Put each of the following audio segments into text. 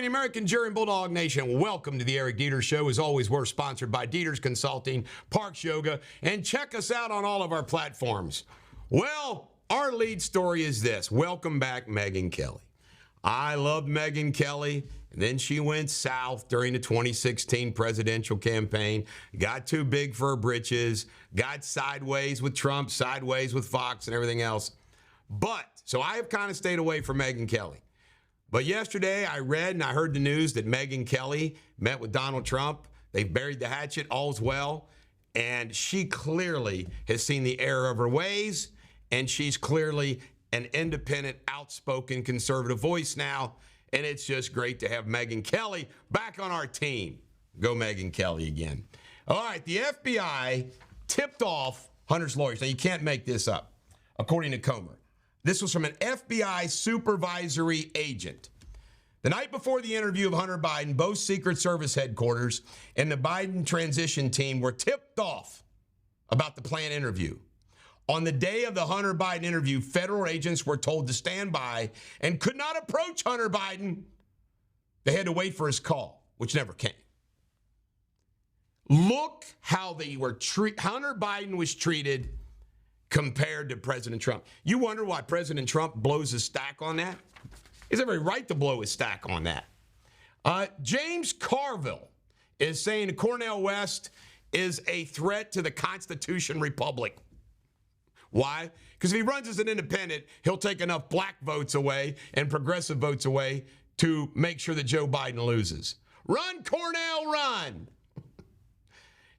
morning, American Jury and Bulldog Nation. Welcome to the Eric Deters Show. As always, we're sponsored by Deters Consulting, Parks Yoga, and check us out on all of our platforms. Well, our lead story is this. Welcome back, Megyn Kelly. I love Megyn Kelly. And then she went south during the 2016 presidential campaign, got too big for her britches, got sideways with Trump, sideways with Fox and everything else. So I have kind of stayed away from Megyn Kelly. But yesterday I read and I heard the news that Megyn Kelly met with Donald Trump. They've buried the hatchet, all's well. And she clearly has seen the error of her ways. And she's clearly an independent, outspoken conservative voice now. And it's just great to have Megyn Kelly back on our team. Go Megyn Kelly again. All right, the FBI tipped off Hunter's lawyers. Now, you can't make this up, according to Comer. This was from an FBI supervisory agent. The night before the interview of Hunter Biden, both Secret Service headquarters and the Biden transition team were tipped off about the planned interview. On the day of the Hunter Biden interview, federal agents were told to stand by and could not approach Hunter Biden. They had to wait for his call, which never came. Look how they were Hunter Biden was treated compared to President Trump. You wonder why President Trump blows his stack on that? He has every right to blow his stack on that. James Carville is saying Cornel West is a threat to the Constitution Republic. Why? Because if he runs as an independent, he'll take enough black votes away and progressive votes away to make sure that Joe Biden loses. Run, Cornel, run!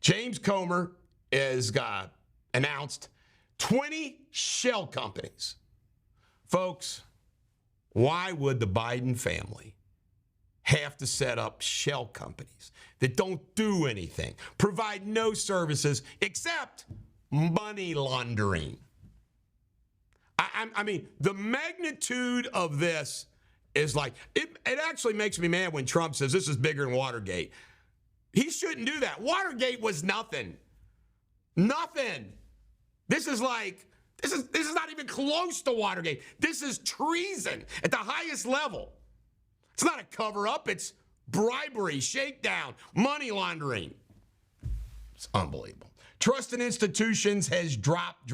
James Comer has announced 20 shell companies. Folks, why would the Biden family have to set up shell companies that don't do anything, provide no services except money laundering? I mean, the magnitude of this is like, it actually makes me mad when Trump says this is bigger than Watergate. He shouldn't do that. Watergate was nothing. Nothing. This is not even close to Watergate. This is treason at the highest level. It's not a cover-up. It's bribery, shakedown, money laundering. It's unbelievable. Trust in institutions has dropped.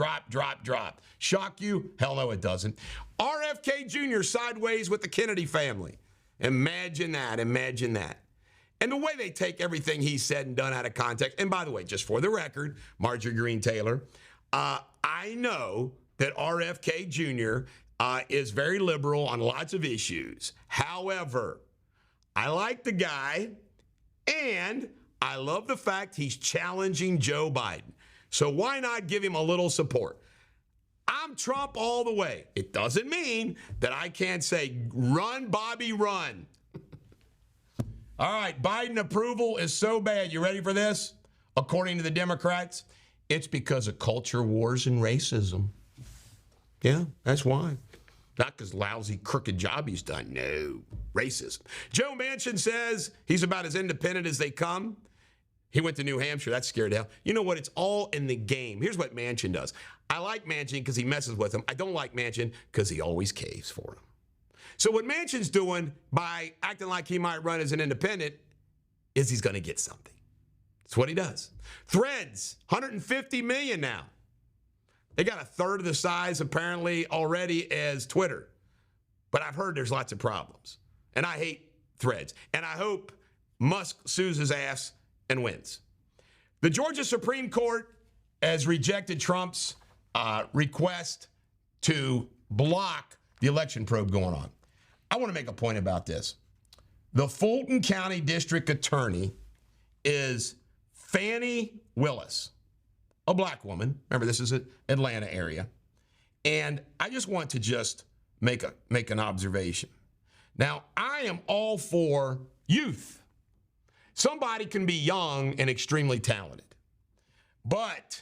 Shock you? Hell no, it doesn't. RFK Jr. sideways with the Kennedy family. Imagine that. And the way they take everything he said and done out of context. And by the way, just for the record, Marjorie Greene Taylor, I know that RFK Jr. Is very liberal on lots of issues. However, I like the guy, and I love the fact he's challenging Joe Biden. So why not give him a little support? I'm Trump all the way. It doesn't mean that I can't say, run, Bobby, run. All right, Biden approval is so bad. You ready for this? According to the Democrats, it's because of culture wars and racism. Yeah, that's why. Not because lousy, crooked job he's done. No, racism. Joe Manchin says he's about as independent as they come. He went to New Hampshire. That scared hell. You know what? It's all in the game. Here's what Manchin does. I like Manchin because he messes with him. I don't like Manchin because he always caves for him. So what Manchin's doing by acting like he might run as an independent is he's going to get something. That's what he does. Threads, 150 million now. They got a third of the size, apparently, already as Twitter. But I've heard there's lots of problems. And I hate Threads. And I hope Musk sues his ass and wins. The Georgia Supreme Court has rejected Trump's request to block the election probe going on. I want to make a point about this. The Fulton County District Attorney is Fannie Willis, a black woman. Remember, this is an Atlanta area. And I just want to make an observation. Now, I am all for youth. Somebody can be young and extremely talented. But,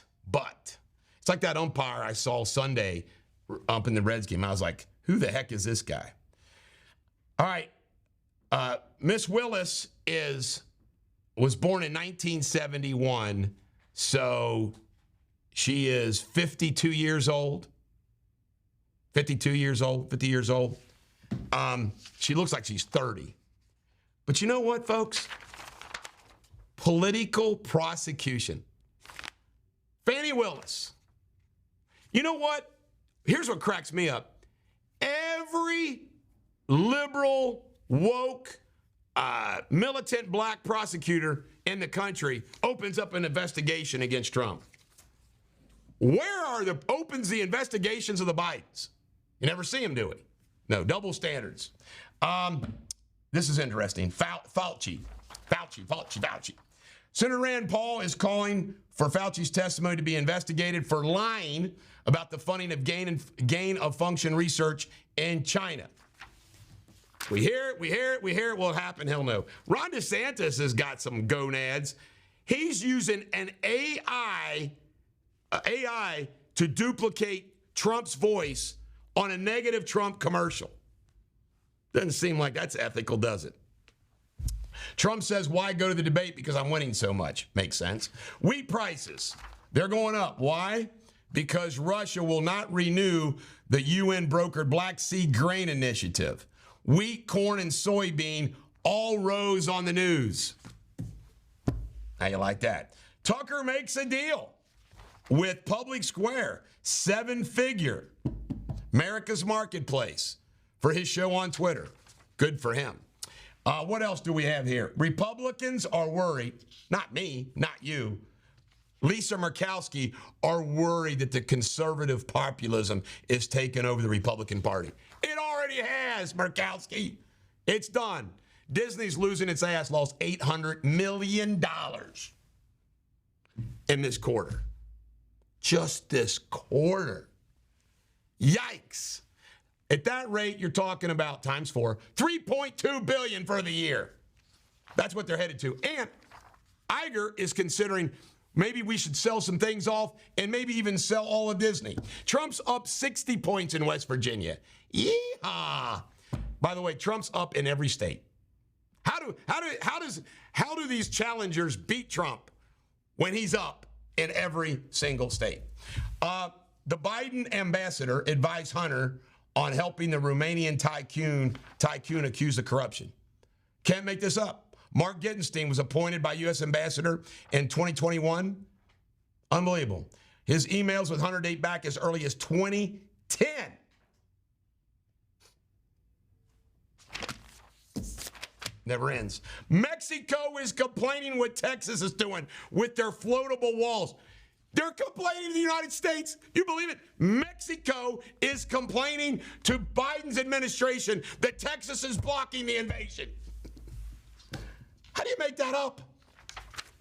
it's like that umpire I saw Sunday up in the Reds game. I was like, who the heck is this guy? All right, Miss Willis was born in 1971, so she is 50 years old. She looks like she's 30. But you know what, folks? Political prosecution. Fannie Willis. You know what? Here's what cracks me up. Every liberal, woke, militant black prosecutor in the country opens up an investigation against Trump. Where opens the investigations of the Bidens? You never see them do it. No, double standards. This is interesting. Fauci. Senator Rand Paul is calling for Fauci's testimony to be investigated for lying about the funding of gain of function research in China. We hear it. Will it happen? Hell no. Ron DeSantis has got some gonads. He's using an AI to duplicate Trump's voice on a negative Trump commercial. Doesn't seem like that's ethical, does it? Trump says, why go to the debate? Because I'm winning so much. Makes sense. Wheat prices, they're going up. Why? Because Russia will not renew the UN-brokered Black Sea Grain Initiative. Wheat, corn, and soybean all rose on the news. How you like that? Tucker makes a deal with Public Square, 7-figure, America's Marketplace, for his show on Twitter. Good for him. What else do we have here? Republicans are worried, not me, not you, Lisa Murkowski, are worried that the conservative populism is taking over the Republican Party. It already has, Murkowski. It's done. Disney's losing its ass, lost $800 million in this quarter. Just this quarter. Yikes. At that rate, you're talking about times 4, $3.2 billion for the year. That's what they're headed to. And Iger is considering maybe we should sell some things off and maybe even sell all of Disney. Trump's up 60 points in West Virginia. Yeehaw. By the way, Trump's up in every state. How do these challengers beat Trump when he's up in every single state? The Biden ambassador advised Hunter on helping the Romanian tycoon accused of corruption. Can't make this up. Mark Gittenstein was appointed by U.S. ambassador in 2021. Unbelievable. His emails with Hunter date back as early as 2010. Never ends. Mexico is complaining what Texas is doing with their floatable walls. They're complaining to the United States. You believe it? Mexico is complaining to Biden's administration that Texas is blocking the invasion. How do you make that up?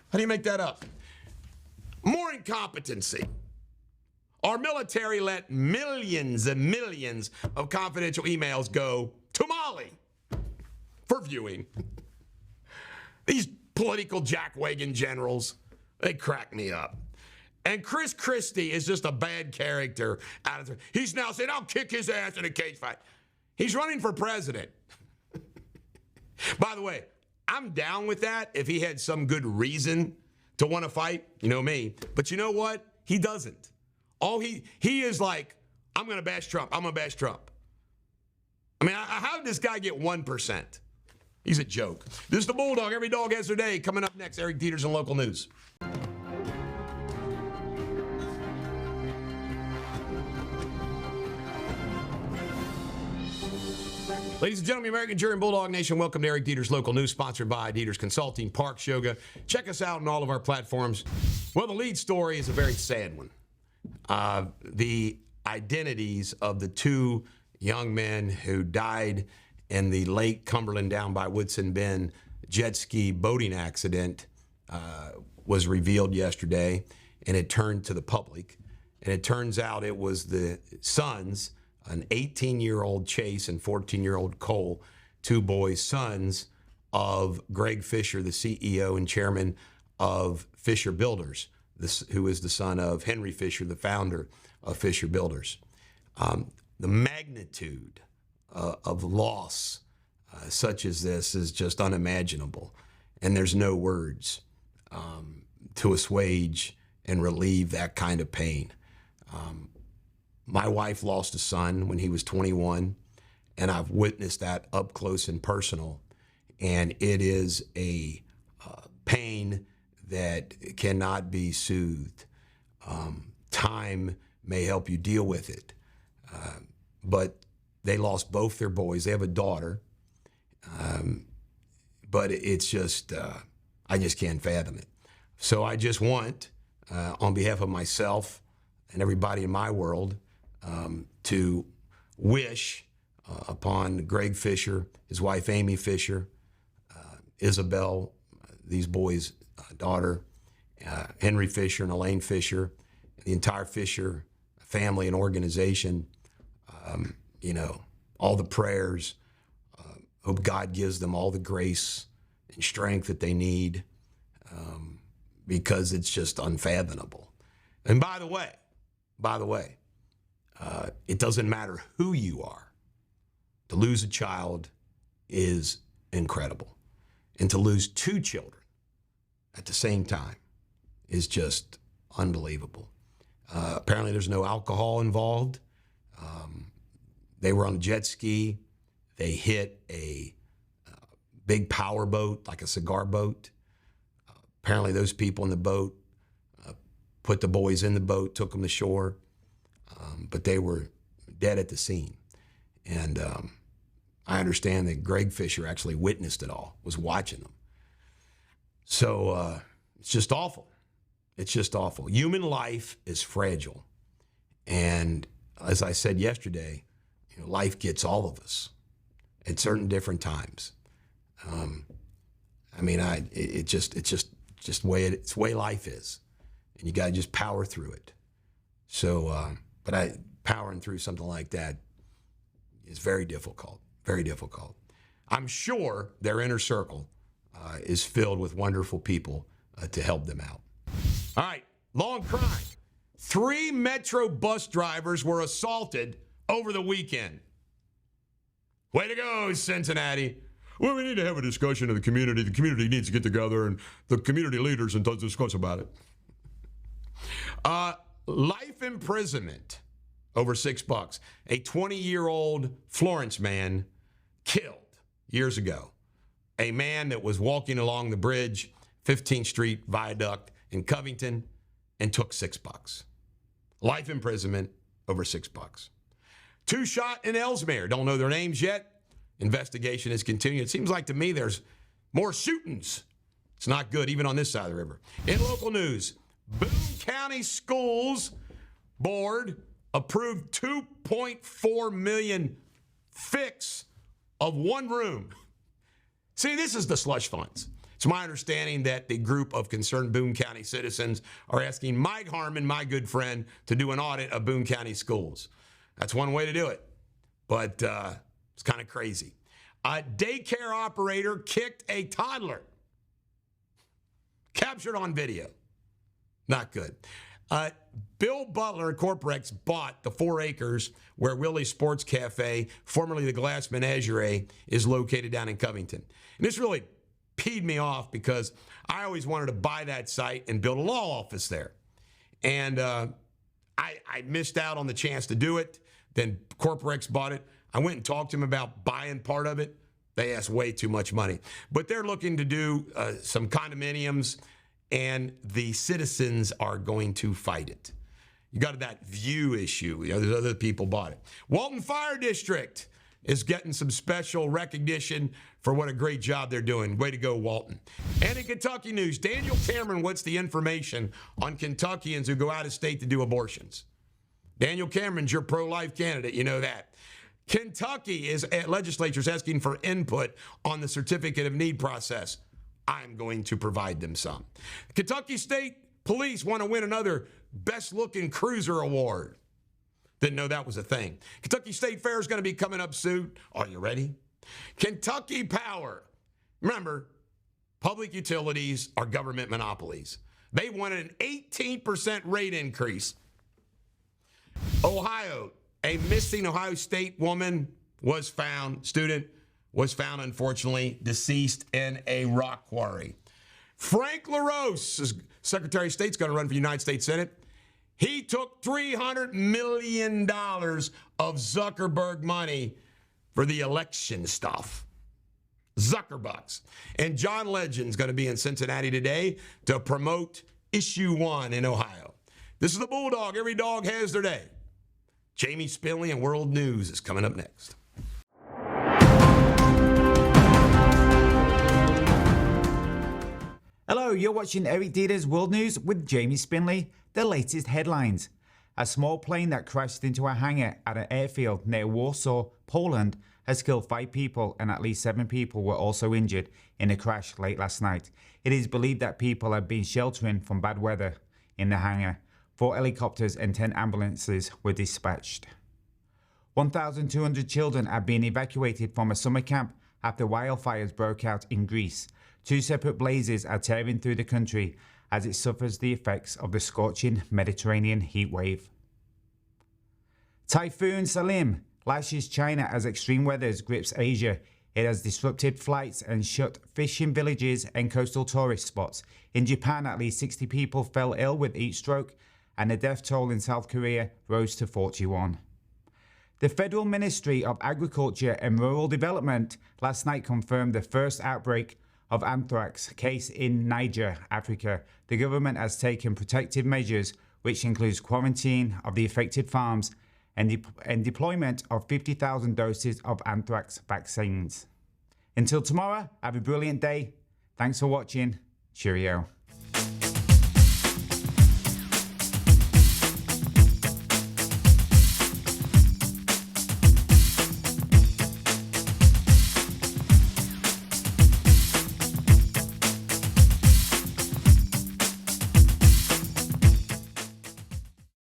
How do you make that up? More incompetency. Our military let millions and millions of confidential emails go to Mali for viewing. These political jackwagon generals, they crack me up. And Chris Christie is just a bad character. He's now saying, I'll kick his ass in a cage fight. He's running for president. By the way, I'm down with that if he had some good reason to want to fight. You know me. But you know what? He doesn't. He is like, I'm going to bash Trump. I'm going to bash Trump. I mean, how did this guy get 1%? He's a joke. This is the Bulldog. Every dog has their day. Coming up next, Eric Deters and local news. Ladies and gentlemen, American Jury and Bulldog Nation, welcome to Eric Deters Local News, sponsored by Deters Consulting, Parks Yoga. Check us out on all of our platforms. Well, the lead story is a very sad one. The identities of the two young men who died in the Lake Cumberland down by Woodson Bend jet ski boating accident was revealed yesterday, and it turned to the public. And it turns out it was the sons, an 18-year-old Chase and 14-year-old Cole, two boys, sons of Greg Fisher, the CEO and chairman of Fisher Builders, who is the son of Henry Fisher, the founder of Fisher Builders. The magnitude of loss such as this is just unimaginable, and there's no words to assuage and relieve that kind of pain. My wife lost a son when he was 21, and I've witnessed that up close and personal and it is a pain that cannot be soothed. Time may help you deal with it, but they lost both their boys. They have a daughter, but it's just, I just can't fathom it. So I just want, on behalf of myself and everybody in my world, to wish upon Greg Fisher, his wife Amy Fisher, Isabel, these boys' daughter, Henry Fisher and Elaine Fisher, the entire Fisher family and organization, all the prayers. Hope God gives them all the grace and strength that they need, because it's just unfathomable. And by the way, it doesn't matter who you are. To lose a child is incredible. And to lose two children at the same time is just unbelievable. Apparently there's no alcohol involved. They were on a jet ski. They hit a big power boat, like a cigar boat. Apparently those people in the boat put the boys in the boat, took them to shore, but they were dead at the scene. And I understand that Greg Fisher actually witnessed it all, was watching them. So it's just awful. It's just awful. Human life is fragile. And as I said yesterday, life gets all of us at certain different times. It's just the way life is. And you got to just power through it. So, powering through something like that is very difficult, very difficult. I'm sure their inner circle is filled with wonderful people to help them out. All right, long crime. 3 Metro bus drivers were assaulted over the weekend. Way to go, Cincinnati. Well, we need to have a discussion of the community. The community needs to get together, and the community leaders and discuss about it. Life imprisonment over $6. A 20-year-old Florence man killed years ago a man that was walking along the bridge, 15th Street Viaduct in Covington, and took $6. Life imprisonment over $6. 2 shot in Ellesmere. Don't know their names yet. Investigation is continuing. It seems like to me there's more shootings. It's not good, even on this side of the river. In local news, Boone County Schools Board approved $2.4 million fix of one room. See, this is the slush funds. It's my understanding that the group of concerned Boone County citizens are asking Mike Harmon, my good friend, to do an audit of Boone County schools. That's one way to do it, but it's kind of crazy. A daycare operator kicked a toddler. Captured on video. Not good. Bill Butler at Corporex bought the 4 acres where Willie's Sports Cafe, formerly the Glass Menagerie, is located down in Covington. And this really peed me off because I always wanted to buy that site and build a law office there. And I missed out on the chance to do it. Then Corporex bought it. I went and talked to him about buying part of it. They asked way too much money. But they're looking to do some condominiums, and the citizens are going to fight it. You got that view issue. There's other people bought it. Walton Fire District is getting some special recognition for what a great job they're doing. Way to go, Walton. And in Kentucky news, Daniel Cameron wants the information on Kentuckians who go out of state to do abortions. Daniel Cameron's your pro-life candidate. You know that. Kentucky legislature is asking for input on the certificate of need process. I'm going to provide them some. Kentucky State Police want to win another Best Looking Cruiser Award. Didn't know that was a thing. Kentucky State Fair is going to be coming up soon. Are you ready? Kentucky Power. Remember, public utilities are government monopolies. They wanted an 18% rate increase. Ohio, a missing Ohio State woman student was found, unfortunately, deceased in a rock quarry. Frank LaRose, Secretary of State's going to run for the United States Senate. He took $300 million of Zuckerberg money for the election stuff. Zuckerbucks. And John Legend's going to be in Cincinnati today to promote Issue 1 in Ohio. This is the Bulldog. Every dog has their day. Jamie Spinley and World News is coming up next. Hello, you're watching Eric Deters World News with Jamie Spinley. The latest headlines. A small plane that crashed into a hangar at an airfield near Warsaw, Poland, has killed 5 people and at least 7 people were also injured in a crash late last night. It is believed that people have been sheltering from bad weather in the hangar. 4 helicopters and 10 ambulances were dispatched. 1,200 children have been evacuated from a summer camp after wildfires broke out in Greece. 2 separate blazes are tearing through the country as it suffers the effects of the scorching Mediterranean heat wave. Typhoon Salim lashes China as extreme weather grips Asia. It has disrupted flights and shut fishing villages and coastal tourist spots. In Japan, at least 60 people fell ill with heat stroke, and the death toll in South Korea rose to 41. The Federal Ministry of Agriculture and Rural Development last night confirmed the first outbreak of anthrax case in Niger, Africa. The government has taken protective measures, which includes quarantine of the affected farms and deployment of 50,000 doses of anthrax vaccines. Until tomorrow, have a brilliant day. Thanks for watching. Cheerio.